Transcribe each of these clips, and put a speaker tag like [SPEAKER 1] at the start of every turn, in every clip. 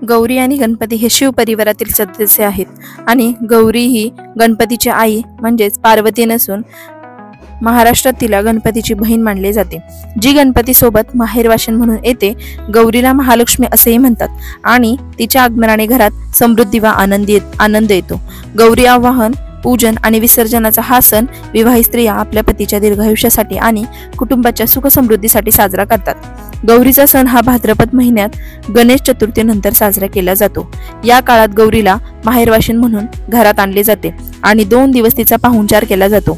[SPEAKER 1] गौरी आणि गणपती हे शिव परिवारातील सदस्य आहेत आणि गौरी ही गणपतीची आई म्हणजेच पार्वती नसून महाराष्ट्रात तिला गणपतीची बहीण मानली जाते, जी गणपती सोबत माहेरवाशीण म्हणून येते. गौरीला महालक्ष्मी असेही म्हणतात आणि तिच्या आगमनाने घरात समृद्धी व आनंद येतो. गौरी आवाहन, पूजन आणि विसर्जनाचा हा सण विवाहित स्त्रिया आपल्या पतीच्या दीर्घायुष्यासाठी आणि कुटुंबाच्या सुख समृद्धीसाठी साजरा करतात. गौरीचा सण हा भाद्रपद महिन्यात गणेश चतुर्थीनंतर साजरा केला जातो. या काळात गौरीला माहेरवाशीण म्हणून घरात आणले जाते आणि 2 दिवस तिचा पाहुणचार केला जातो.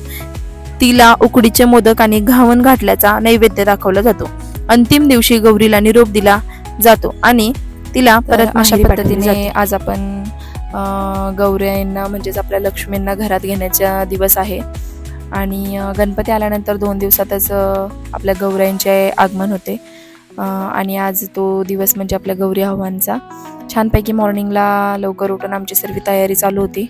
[SPEAKER 1] तिला उकडीचे मोदक आणि घावन घातल्याचा नैवेद्य दाखवला जातो. अंतिम दिवशी गौरीला निरोप दिला जातो आणि तिला परत अशा पद्धतीने आज आपण गौऱ्यांना म्हणजेच आपल्या लक्ष्मींना घरात घेण्याचा दिवस आहे आणि गणपती आल्यानंतर 2 दिवसातच आपल्या गौऱ्यांचे आगमन होते आणि आज तो दिवस म्हणजे आपल्या गौरी आव्हानचा. छानपैकी मॉर्निंगला लवकर उठून आमची सर्व तयारी चालू होती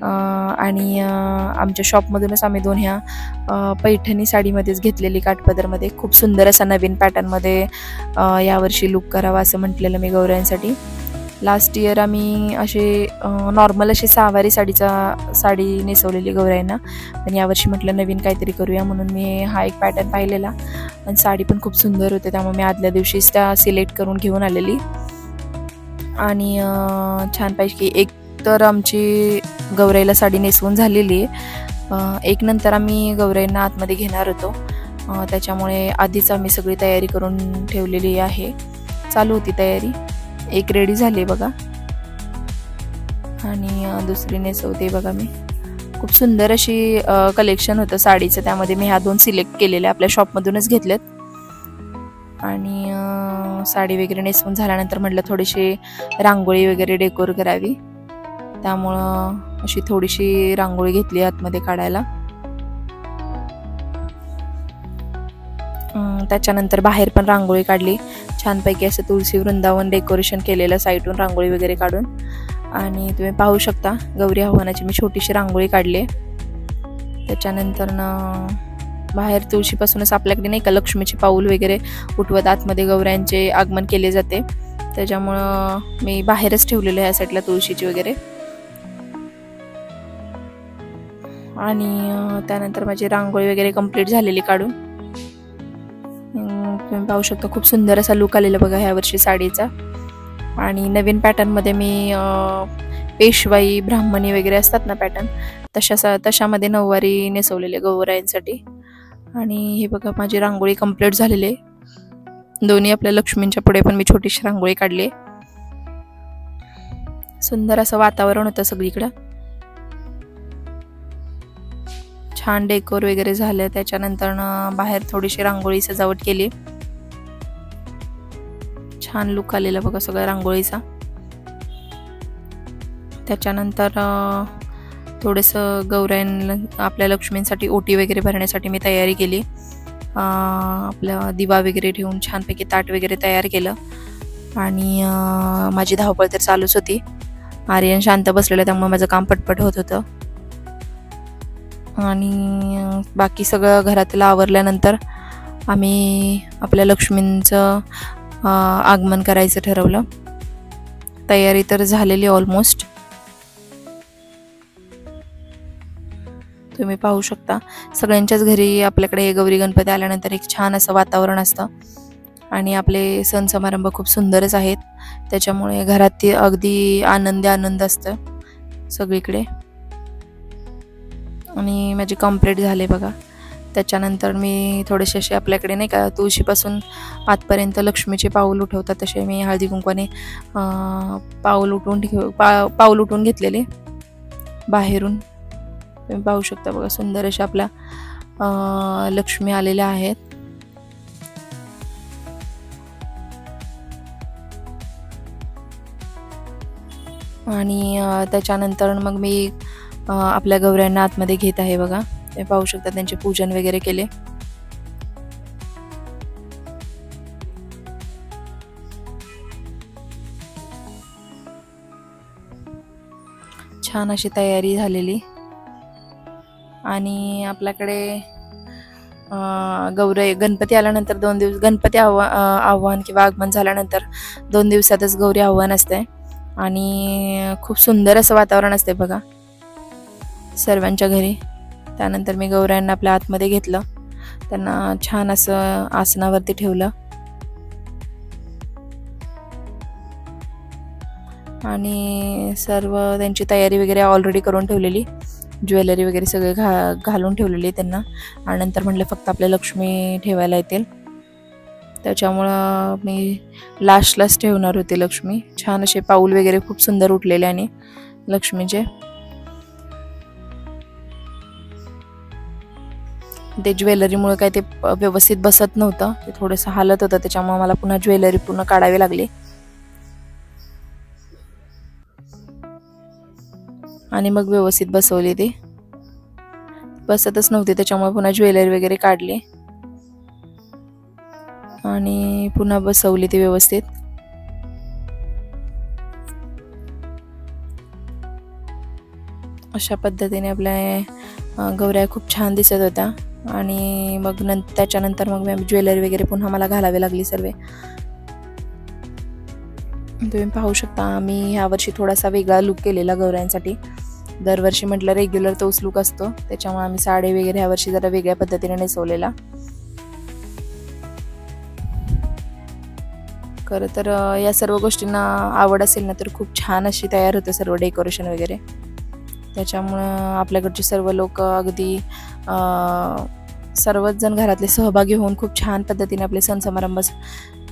[SPEAKER 1] आणि आमच्या शॉपमधूनच आम्ही 2 ह्या पैठणी साडीमध्येच घेतलेली, काठपदरमध्ये. खूप सुंदर असा नवीन पॅटर्नमध्ये यावर्षी लुक करावा असं म्हटलेलं मी गौऱ्यांसाठी. लास्ट इयर आम्ही असे नॉर्मल अशी सहावारी साडी नेसवलेली गौऱ्यांना, पण यावर्षी म्हटलं नवीन काहीतरी करूया म्हणून मी हा एक पॅटर्न पाहिलेला आणि साडी पण खूप सुंदर होते, त्यामुळे मी आदल्या दिवशीच त्या सिलेक्ट करून घेऊन आलेली. आणि छानपैकी एक तर आमची गौराईला साडी नेसवून झालेली आहे, एक नंतर आम्ही गौराईंना आतमध्ये घेणार होतो, त्याच्यामुळे आधीच आम्ही सगळी तयारी करून ठेवलेली आहे. चालू होती तयारी. एक रेडी झाली बघा आणि दुसरी नेसवते बघा मी. खूप सुंदर अशी कलेक्शन होतं साडीचं, त्यामध्ये मी ह्या 2 सिलेक्ट केलेल्या आपल्या शॉपमधूनच घेतल्यात. आणि साडी वगैरे नेसवून झाल्यानंतर म्हटलं थोडीशी रांगोळी वगैरे डेकोर करावी, त्यामुळं अशी थोडीशी रांगोळी घेतली आतमध्ये काढायला. त्याच्यानंतर बाहेर पण रांगोळी काढली छानपैकी, असं तुळशी वृंदावन डेकोरेशन केलेलं साईडून रांगोळी वगैरे काढून. आणि तुम्ही पाहू शकता गौरी आव्हानाची मी छोटीशी रांगोळी काढली. त्याच्यानंतर बाहेर तुळशीपासूनच आपल्याकडे नाही का लक्ष्मीचे पाऊल वगैरे उठवत आतमध्ये गौऱ्यांचे आगमन केले जाते, त्याच्यामुळं मी बाहेरच ठेवलेलं आहे या साईडला तुळशीची वगैरे. आणि त्यानंतर माझी रांगोळी वगैरे कंप्लीट झालेली काढून. तुम्ही पाहू शकता खूप सुंदर असा लुक आलेला बघा ह्या वर्षी साडीचा. आणि नवीन पॅटर्नमध्ये मी पेशवाई ब्राह्मणी वगैरे असतात ना पॅटर्न, तशामध्ये नऊवारी नेसवलेले गौराईंसाठी. आणि हे बघा माझी रांगोळी कंप्लीट झालेली आहे. दोन्ही आपल्या लक्ष्मींच्या पुढे पण मी छोटीशी रांगोळी काढली. सुंदर असं वातावरण होतं सगळीकडं, छान डेकोर वगैरे झालं. त्याच्यानंतर बाहेर थोडीशी रांगोळी सजावट केली, छान लुक आलेला बघा सगळ्या रांगोळीचा. त्याच्यानंतर थोडंसं गौराईंना आपल्या लक्ष्मींसाठी ओटी वगैरे भरण्यासाठी मी तयारी केली. आपला दिवा वगैरे ठेवून छानपैकी ताट वगैरे तयार केलं आणि माझी धावपळ तर चालूच होती. आर्यन शांत बसलेलं, त्यामुळे माझं काम पटपट होत होतं. आणि बाकी सगळं घरातलं आवरल्यानंतर आम्ही आपल्या लक्ष्मींचं आगमन करायचं ठरवलं. तयारी तर झालेली ऑलमोस्ट, तुम्ही पाहू शकता. सगळ्यांच्याच घरी आपल्याकडे गौरी गणपती आल्यानंतर एक छान असं वातावरण असतं आणि आपले सण समारंभ खूप सुंदरच आहेत, त्याच्यामुळे घरात अगदी आनंद असतं सगळीकडे. आणि माझी कंप्लीट झाले बघा. त्याच्यानंतर मी थोडेसे असे आपल्याकडे नाही का तुळशीपासून आतपर्यंत लक्ष्मीचे पाऊल उठवतात तसे मी हळदी कुंकवाने पाऊल उठवून घेतलेले बाहेरून. तुम्ही पाहू शकता बघा सुंदर अशा आपल्या लक्ष्मी आलेल्या आहेत. आणि त्याच्यानंतर मग मी आपल्या गौऱ्यांना आतमध्ये घेत आहे बघा. ते पाहू शकता त्यांचे पूजन वगैरे केले. छान अशी तयारी झालेली. आणि आपल्याकडे गणपती आल्यानंतर 2 दिवस गणपती आव्हान किंवा आगमन झाल्यानंतर 2 दिवसातच गौरी आव्हान असते आणि खूप सुंदर असं वातावरण असते बघा सर्वांच्या घरी. त्यानंतर मी गौऱ्यांना आपल्या आतमध्ये घेतलं, त्यांना छान असं आसनावरती ठेवलं आणि सर्व त्यांची तयारी वगैरे ऑलरेडी करून ठेवलेली, ज्वेलरी वगैरे सगळे घालून ठेवलेली त्यांना. आणि नंतर म्हटलं फक्त आपल्या लक्ष्मी ठेवायला येतील, त्याच्यामुळं मी लास्टलाच ठेवणार होते लक्ष्मी. छान असे पाऊल वगैरे खूप सुंदर उठलेले आणि लक्ष्मीचे. ते ज्वेलरीमुळे काय ते व्यवस्थित बसत नव्हतं, ते थोडंसं हालत होतं, त्याच्यामुळे मला पुन्हा ज्वेलरी पूर्ण काढावी लागली आणि मग व्यवस्थित बसवली. ते बसतच नव्हते, त्याच्यामुळे पुन्हा ज्वेलरी वगैरे काढली आणि पुन्हा बसवली ती व्यवस्थित. अशा पद्धतीने आपल्या गौऱ्या खूप छान दिसत होत्या. आणि मग त्याच्यानंतर मग ज्वेलरी वगैरे पुन्हा मला घालावी लागली सर्व. तुम्ही पाहू शकता मी ह्यावर्षी थोडासा वेगळा लुक केलेला गौऱ्यांसाठी. दरवर्षी म्हटलं रेग्युलर तोच लुक असतो, त्याच्यामुळे आम्ही साडी वगैरे ह्यावर्षी जरा वेगळ्या पद्धतीने नेसवलेला. खरं तर या सर्व गोष्टींना आवड असेल ना तर खूप छान अशी तयार होतं सर्व डेकोरेशन वगैरे. त्याच्यामुळं आपल्याकडचे सर्व लोक अगदी सर्वच जण घरातले सहभागी होऊन खूप छान पद्धतीने आपले सण समारंभ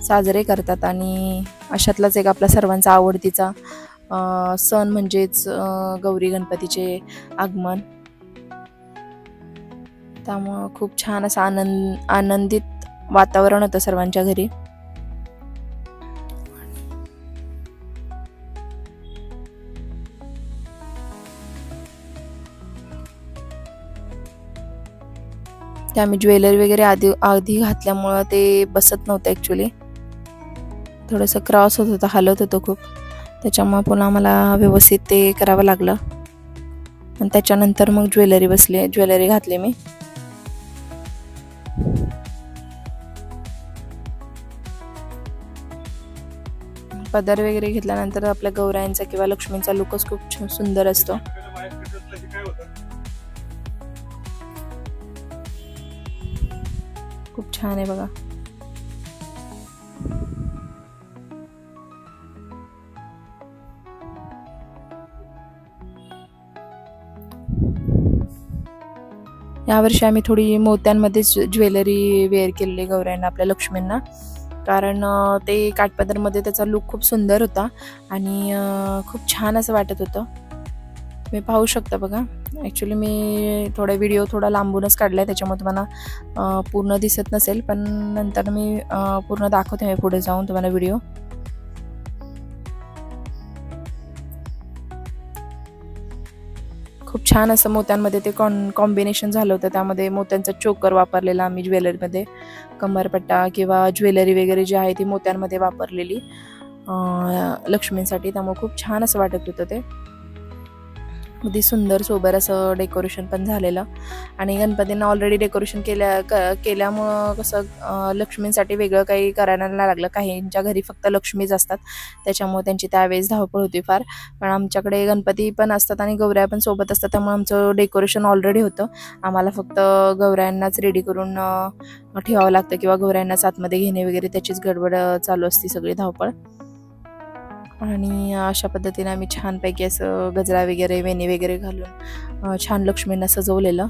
[SPEAKER 1] साजरे करतात. आणि अशातलाच एक आपला सर्वांचा आवडतीचा सण म्हणजेच गौरी गणपतीचे आगमन. त्यामुळं खूप छान असं आनंदित वातावरण होतं सर्वांच्या घरी. ते आम्ही ज्वेलरी वगैरे आधी घातल्यामुळं ते बसत नव्हतं ॲक्च्युली, थोडंसं क्रॉस होत होतं, हालत होतं खूप, त्याच्यामुळं पुन्हा मला व्यवस्थित ते करावं लागलं. आणि त्याच्यानंतर मग ज्वेलरी घातली मी. पदर वगैरे घेतल्यानंतर आपल्या गौरायांचा किंवा लक्ष्मींचा लुकच खूप सुंदर असतो. खूप छान आहे बघा. यावर्षी आम्ही थोडी मोत्यांमध्येच ज्वेलरी वेअर केलेली गौऱ्यांना आपल्या लक्ष्मींना, कारण ते काठपदरमध्ये त्याचा लुक खूप सुंदर होता आणि खूप छान असं वाटत होतं. तुम्ही पाहू शकता बघा. ॲक्च्युली मी व्हिडिओ थोडा लांबूनच काढला आहे, त्याच्यामुळे तुम्हाला पूर्ण दिसत नसेल, पण नंतर मी पूर्ण दाखवते मी पुढे जाऊन तुम्हाला व्हिडिओ. खूप छान असं मोत्यांमध्ये ते कॉम्बिनेशन झालं होतं. त्यामध्ये मोत्यांचा चोकर वापरलेला आम्ही ज्वेलरीमध्ये, कमरपट्टा किंवा ज्वेलरी वगैरे जी आहे ती मोत्यांमध्ये वापरलेली लक्ष्मींसाठी. त्यामुळे खूप छान असं वाटत होतं ते. अगदी सुंदर सोबर असं डेकोरेशन पण झालेलं. आणि गणपतींना ऑलरेडी डेकोरेशन केल्यामुळं कसं लक्ष्मींसाठी वेगळं काही करायला नाही लागलं. काहींच्या घरी फक्त लक्ष्मीच असतात, त्याच्यामुळे त्यांची त्यावेळेस धावपळ होती फार. पण आमच्याकडे गणपती पण असतात आणि गौऱ्या पण सोबत असतात, त्यामुळे आमचं डेकोरेशन ऑलरेडी होतं. आम्हाला फक्त गौऱ्यांनाच रेडी करून ठेवावं लागतं किंवा गौऱ्यांनाच आतमध्ये घेणे वगैरे त्याचीच गडबड चालू असते, सगळी धावपळ. आणि अशा पद्धतीने आम्ही छानपैकी असं गजरा वगैरे वेणी वगैरे घालून छान लक्ष्मींना सजवलेलं.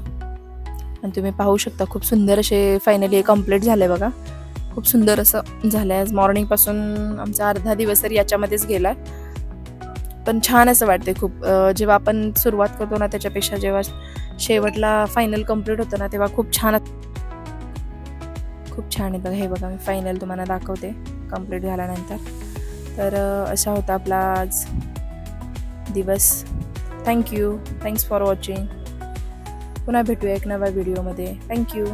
[SPEAKER 1] आणि तुम्ही पाहू शकता खूप सुंदर असे फायनली कंप्लीट झाले बघा. खूप सुंदर असं झालं. आज मॉर्निंगपासून आमचा अर्धा दिवस तर याच्यामध्येच गेला, पण छान असं वाटते खूप. जेव्हा आपण सुरुवात करतो ना त्याच्यापेक्षा जेव्हा शेवटला फायनल कंप्लीट होतं ना तेव्हा खूप छान आहे बघा. हे बघा मी फायनल तुम्हाला दाखवते कंप्लीट झाल्यानंतर. तर असा होता आपला आज दिवस. Thanks for watching. पुन्हा भेटूया एक नव्या व्हिडिओमध्ये. थँक्यू.